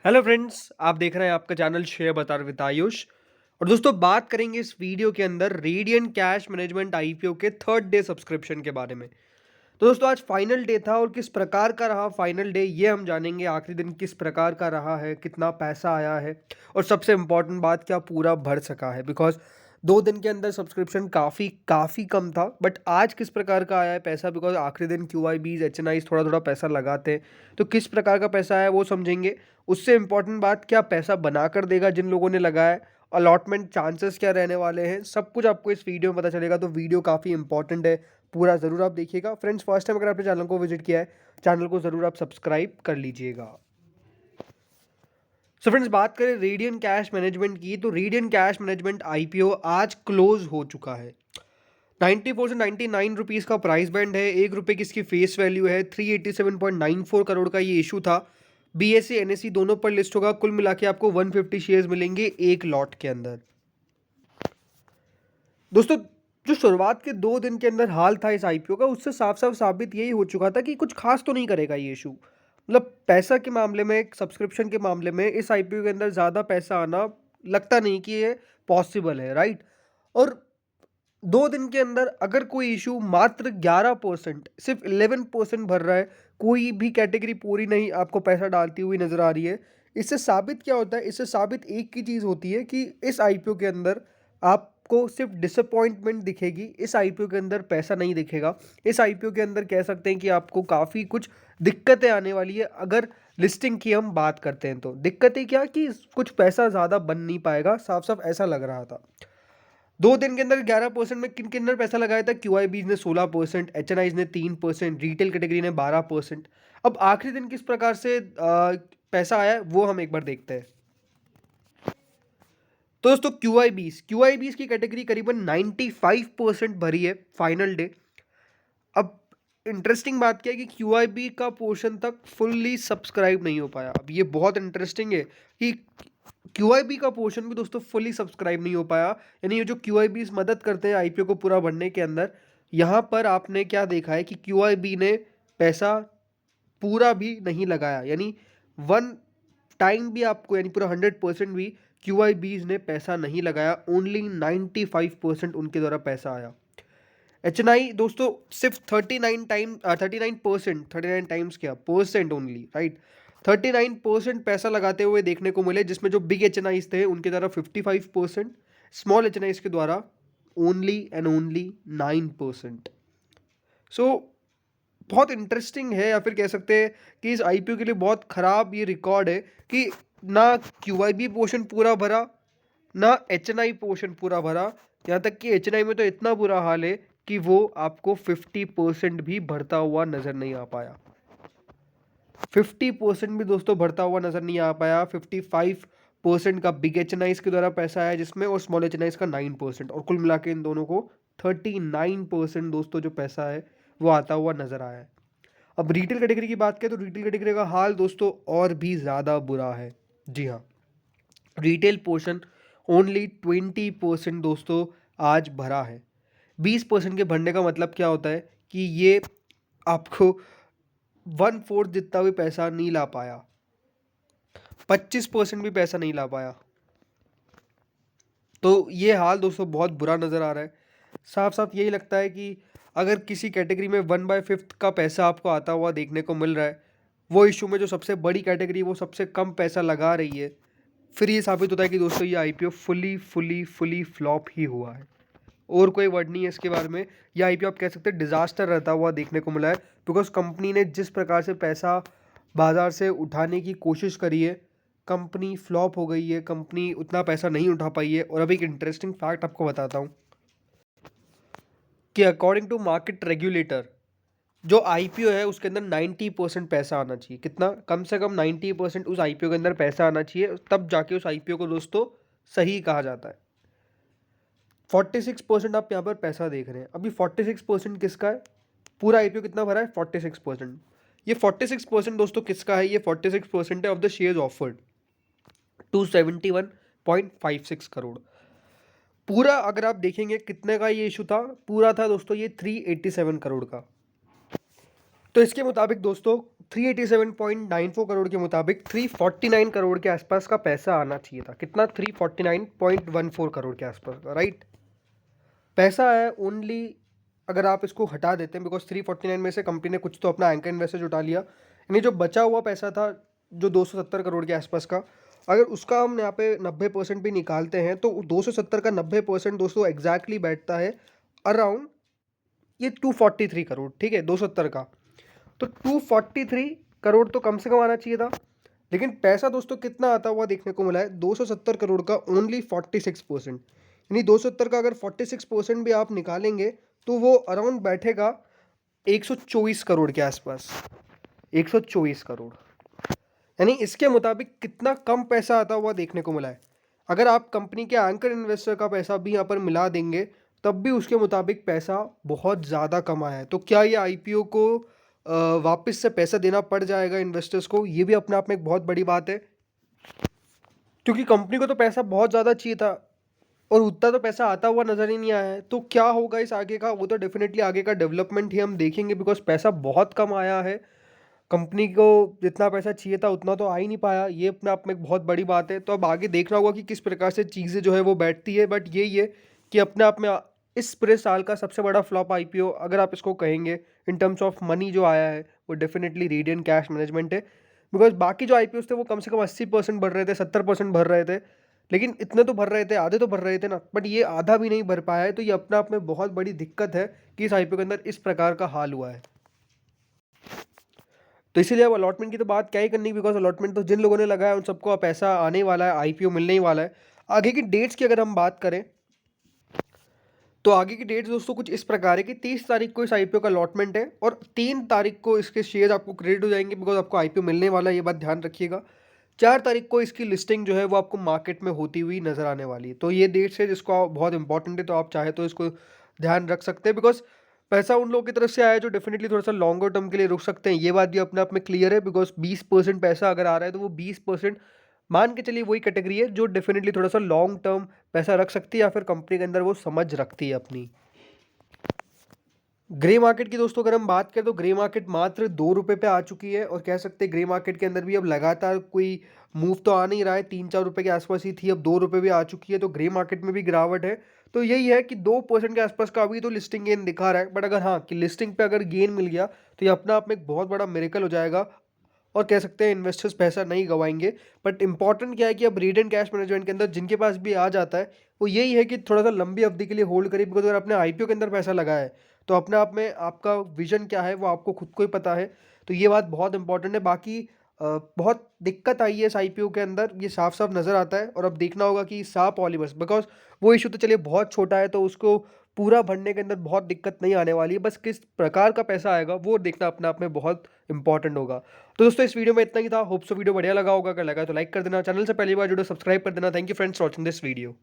Hello friends, आप देख रहे हैं आपका चैनल शेयर बाजार विद आयुष। और दोस्तों, बात करेंगे इस वीडियो के अंदर रेडियन कैश मैनेजमेंट आईपीओ के थर्ड डे सब्सक्रिप्शन के बारे में। तो दोस्तों, आज फाइनल डे था और किस प्रकार का रहा फाइनल डे ये हम जानेंगे। आखिरी दिन किस प्रकार का रहा है, कितना पैसा आया है और सबसे इम्पॉर्टेंट बात, क्या पूरा भर सका है। बिकॉज 2 दिन के अंदर सब्सक्रिप्शन काफ़ी काफ़ी कम था, बट आज किस प्रकार का आया है पैसा। बिकॉज आखिरी दिन क्यू आई बीज एच एन आईज थोड़ा थोड़ा पैसा लगाते हैं, तो किस प्रकार का पैसा आया वो समझेंगे। उससे इम्पॉर्टेंट बात, क्या पैसा बनाकर देगा जिन लोगों ने लगाया, अलॉटमेंट चांसेस क्या रहने वाले हैं, सब कुछ आपको इस वीडियो में पता चलेगा। तो वीडियो काफ़ी इंपॉर्टेंट है, पूरा ज़रूर आप देखिएगा। फ्रेंड्स, फर्स्ट टाइम अगर आपने चैनल को विजिट किया है, चैनल को ज़रूर आप सब्सक्राइब कर लीजिएगा। सो फ्रेंड्स, बात करें रेडियन कैश मैनेजमेंट की, तो रेडियन कैश मैनेजमेंट आईपीओ आज क्लोज हो चुका है। 94 से 99 रुपीज़ का प्राइस बैंड है। ₹1 की इसकी फेस वैल्यू है। 387.94 करोड़ का ये इशू था। बीएसई एनएसई दोनों पर लिस्ट होगा। कुल मिला के आपको 150 शेयर्स मिलेंगे एक लॉट के अंदर। दोस्तों, जो शुरुआत के 2 दिन के अंदर हाल था इस आईपीओ का, उससे साफ साफ साबित यही हो चुका था कि कुछ खास तो नहीं करेगा ये इशू। मतलब पैसा के मामले में, सब्सक्रिप्शन के मामले में इस आईपीओ के अंदर ज़्यादा पैसा आना लगता नहीं कि ये पॉसिबल है, राइट। और 2 दिन के अंदर अगर कोई इशू मात्र 11%, सिर्फ 11% भर रहा है, कोई भी कैटेगरी पूरी नहीं आपको पैसा डालती हुई नजर आ रही है, इससे साबित क्या होता है? इससे साबित एक ही चीज़ होती है कि इस आईपीओ के अंदर आपको सिर्फ डिसअपॉइंटमेंट दिखेगी। इस आईपीओ के अंदर पैसा नहीं दिखेगा। इस आईपीओ के अंदर कह सकते हैं कि आपको काफ़ी कुछ दिक्कतें आने वाली है। अगर लिस्टिंग की हम बात करते हैं तो दिक्कतें क्या, कि कुछ पैसा ज़्यादा बन नहीं पाएगा, साफ साफ ऐसा लग रहा था। 2 दिन के अंदर 11% में किन किन ने पैसा लगाया था? क्यू आई बीज ने 16%, एच एन आईज ने 3%, रिटेल कैटेगरी ने 12%। अब आखिरी दिन किस प्रकार से पैसा आया है वो हम एक बार देखते हैं। तो दोस्तों, क्यू आई बीज की कैटेगरी करीबन 95% भरी है फाइनल डे। अब इंटरेस्टिंग बात क्या है कि क्यू आई बी का पोर्शन तक फुल्ली सब्सक्राइब नहीं हो पाया। अब ये बहुत इंटरेस्टिंग है कि क्यू आई बी का पोर्शन भी दोस्तों फुल्ली सब्सक्राइब नहीं हो पाया। यानी ये जो क्यू आई बी मदद करते हैं आईपीओ को पूरा भरने के अंदर, यहाँ पर आपने क्या देखा है कि क्यू आई बी ने पैसा पूरा भी नहीं लगाया। यानी वन टाइम भी आपको, यानी पूरा 100% भी क्यू आई बीज ने पैसा नहीं लगाया। ओनली 95% उनके द्वारा पैसा आया। एच एन आई दोस्तों सिर्फ 39 टाइम्स क्या, परसेंट ओनली, राइट। 39% पैसा लगाते हुए देखने को मिले, जिसमें जो बिग एच एन आईज थे उनके द्वारा 55%, स्मॉल एच एन आईज के द्वारा ओनली एंड ओनली 9%। सो बहुत इंटरेस्टिंग है, या फिर कह सकते हैं कि इस आईपीओ के लिए बहुत खराब ये रिकॉर्ड है कि ना क्यू आई बी पोर्शन पूरा भरा, ना एच एन आई पोर्शन पूरा भरा। यहाँ तक कि एच एन आई में तो इतना बुरा हाल है कि वो आपको 50% भी भरता हुआ नजर नहीं आ पाया। 50% भी दोस्तों भरता हुआ नजर नहीं आ पाया। 55% का बिग एच एन आईज के द्वारा पैसा आया जिसमें, और स्मॉल एच एन आईज का 9%, और कुल मिला के इन दोनों को 39% दोस्तों जो पैसा है वो आता हुआ नजर आया है। अब रिटेल कैटेगरी की बात करें तो रिटेल कैटेगरी का हाल दोस्तों और भी ज़्यादा बुरा है। जी हाँ, रिटेल पोर्शन ओनली 20% दोस्तों आज भरा है। 20% के भरने का मतलब क्या होता है कि ये आपको 1/4 जितना भी पैसा नहीं ला पाया, 25% भी पैसा नहीं ला पाया। तो ये हाल दोस्तों बहुत बुरा नज़र आ रहा है। साफ साफ यही लगता है कि अगर किसी कैटेगरी में 1/5 का पैसा आपको आता हुआ देखने को मिल रहा है, वो इशू में जो सबसे बड़ी कैटेगरी वो सबसे कम पैसा लगा रही है, फिर ये साबित होता है कि दोस्तों ये IPO fully fully fully flop ही हुआ है। और कोई वर्ड नहीं है इसके बारे में। यह आईपीओ आप कह सकते हैं डिजास्टर रहता हुआ देखने को मिला है। बिकॉज कंपनी ने जिस प्रकार से पैसा बाजार से उठाने की कोशिश करी है, कंपनी फ्लॉप हो गई है। कंपनी उतना पैसा नहीं उठा पाई है। और अब एक इंटरेस्टिंग फैक्ट आपको बताता हूँ कि अकॉर्डिंग टू मार्केट रेगुलेटर, जो आईपीओ है उसके अंदर 90% पैसा आना चाहिए। कितना? कम से कम 90% उस आईपीओ के अंदर पैसा आना चाहिए, तब जाके उस आईपीओ को दोस्तों सही कहा जाता है। 46% आप यहाँ पर पैसा देख रहे हैं। अभी 46% किसका है? पूरा आईपीओ कितना भरा है? 46%। ये 46% दोस्तों किसका है? ये 46% है of the shares offered, 271.56 crore. पूरा अगर आप देखेंगे कितने का ये इशू था, पूरा था दोस्तों ये 387 करोड़ का। तो इसके मुताबिक दोस्तों 387.94 करोड़ के मुताबिक 349 करोड़ के आसपास का पैसा आना चाहिए था। कितना? 349.14 करोड़ के आसपास का, राइट। पैसा है ओनली, अगर आप इसको हटा देते हैं, बिकॉज 349 में से कंपनी ने कुछ तो अपना एंकर इन्वेस्टर जुटा लिया, यानी जो बचा हुआ पैसा था जो 270 करोड़ के आसपास का, अगर उसका हम यहाँ पे 90% भी निकालते हैं तो 270 का 90% दोस्तों एग्जैक्टली बैठता है अराउंड ये 243 करोड़, ठीक है, 270 का। तो 243 करोड़ तो कम से कम आना चाहिए था, लेकिन पैसा दोस्तों कितना आता हुआ देखने को मिला है? 270 करोड़ का ओनली 46%, यानी 270 का अगर 46% भी आप निकालेंगे तो वो अराउंड बैठेगा 124 करोड़ के आसपास, 124 करोड़। यानी इसके मुताबिक कितना कम पैसा आता हुआ देखने को मिला है। अगर आप कंपनी के एंकर इन्वेस्टर का पैसा भी यहाँ पर मिला देंगे तब भी उसके मुताबिक पैसा बहुत ज़्यादा कम आया है। तो क्या ये आईपीओ को वापस से पैसा देना पड़ जाएगा इन्वेस्टर्स को? ये भी अपने आप में एक बहुत बड़ी बात है, क्योंकि कंपनी को तो पैसा बहुत ज़्यादा चाहिए था और उतना तो पैसा आता हुआ नज़र ही नहीं आया है। तो क्या होगा इस आगे का, वो तो डेफिनेटली आगे का डेवलपमेंट ही हम देखेंगे, बिकॉज पैसा बहुत कम आया है। कंपनी को जितना पैसा चाहिए था उतना तो आ ही नहीं पाया, ये अपने आप में एक बहुत बड़ी बात है। तो अब आगे देखना होगा कि किस प्रकार से चीज़ें जो है वो बैठती है, बट यही है कि अपने आप में इस पूरे साल का सबसे बड़ा फ्लॉप आईपीओ अगर आप इसको कहेंगे इन टर्म्स ऑफ मनी जो आया है वो डेफिनेटली रेडियंट कैश मैनेजमेंट है। बिकॉज बाकी जो आईपीओ थे वो कम से कम 80% भर रहे थे, 70% भर रहे थे, लेकिन इतने तो भर रहे थे, आधे तो भर रहे थे ना, बट ये आधा भी नहीं भर पाया है। तो ये अपने आप में बहुत बड़ी दिक्कत है कि इस आईपीओ के अंदर इस प्रकार का हाल हुआ है। तो इसीलिए अब अलॉटमेंट की तो बात क्या ही करनी, बिकॉज अलॉटमेंट तो जिन लोगों ने लगाया उन सबको पैसा आने वाला है, आईपीओ मिलने ही वाला है। आगे की डेट्स की अगर हम बात करें तो आगे की डेट्स दोस्तों कुछ इस प्रकार है कि 30 तारीख को इस आईपीओ का अलॉटमेंट है और 3 तारीख को इसके शेयर आपको क्रेडिट हो जाएंगे, बिकॉज आपको आईपीओ मिलने वाला है, ये बात ध्यान रखिएगा। 4 तारीख को इसकी लिस्टिंग जो है वो आपको मार्केट में होती हुई नजर आने वाली है। तो ये डेट्स है जिसको बहुत इंपॉर्टेंट है, तो आप चाहे तो इसको ध्यान रख सकते हैं, बिकॉज पैसा उन लोगों की तरफ से आया है जो डेफिनेटली थोड़ा सा लॉन्गर टर्म के लिए रुक सकते हैं। ये बात भी अपने आप में क्लियर है, बिकॉज 20% पैसा अगर आ रहा है तो वो 20% मान के चलिए वही कैटेगरी है जो डेफिनेटली थोड़ा सा लॉन्ग टर्म पैसा रख सकती है या फिर कंपनी के अंदर वो समझ रखती है अपनी। ग्रे मार्केट की दोस्तों अगर हम बात करें तो ग्रे मार्केट मात्र 2 रुपये पे आ चुकी है, और कह सकते हैं ग्रे मार्केट के अंदर भी अब लगातार कोई मूव तो आ नहीं रहा है, 3-4 रुपये के आसपास ही थी, अब 2 रुपये भी आ चुकी है। तो ग्रे मार्केट में भी गिरावट है। तो यही है कि 2% के आसपास का अभी तो लिस्टिंग गेन दिखा रहा है, बट अगर हाँ कि लिस्टिंग पे अगर गेन मिल गया तो ये अपने आप में एक बहुत बड़ा मिरेकल हो जाएगा और कह सकते हैं इन्वेस्टर्स पैसा नहीं गवाएंगे। बट इंपॉर्टेंट क्या है कि अब रीड कैश मैनेजमेंट के अंदर जिनके पास भी आ जाता है वो यही है कि थोड़ा सा लंबी अवधि के लिए होल्ड करिए, बिकॉज अगर आपने आईपीओ के अंदर पैसा लगाया है तो अपने आप में आपका विजन क्या है वो आपको खुद को ही पता है। तो ये बात बहुत इंपॉर्टेंट है। बाकी बहुत दिक्कत आई है इस आईपीओ के अंदर, ये साफ साफ नज़र आता है, और अब देखना होगा कि साप पॉलीबस, बिकॉज वो इशू तो चलिए बहुत छोटा है तो उसको पूरा भरने के अंदर बहुत दिक्कत नहीं आने वाली है, बस किस प्रकार का पैसा आएगा वो देखना अपने आप में बहुत इंपॉर्टेंट होगा। तो दोस्तों इस वीडियो में इतना ही था, होप सो वीडियो बढ़िया लगा होगा, अगर लगा तो लाइक कर देना, चैनल से पहली बार जुड़ो सब्सक्राइब कर देना। Thank you friends for watching this video.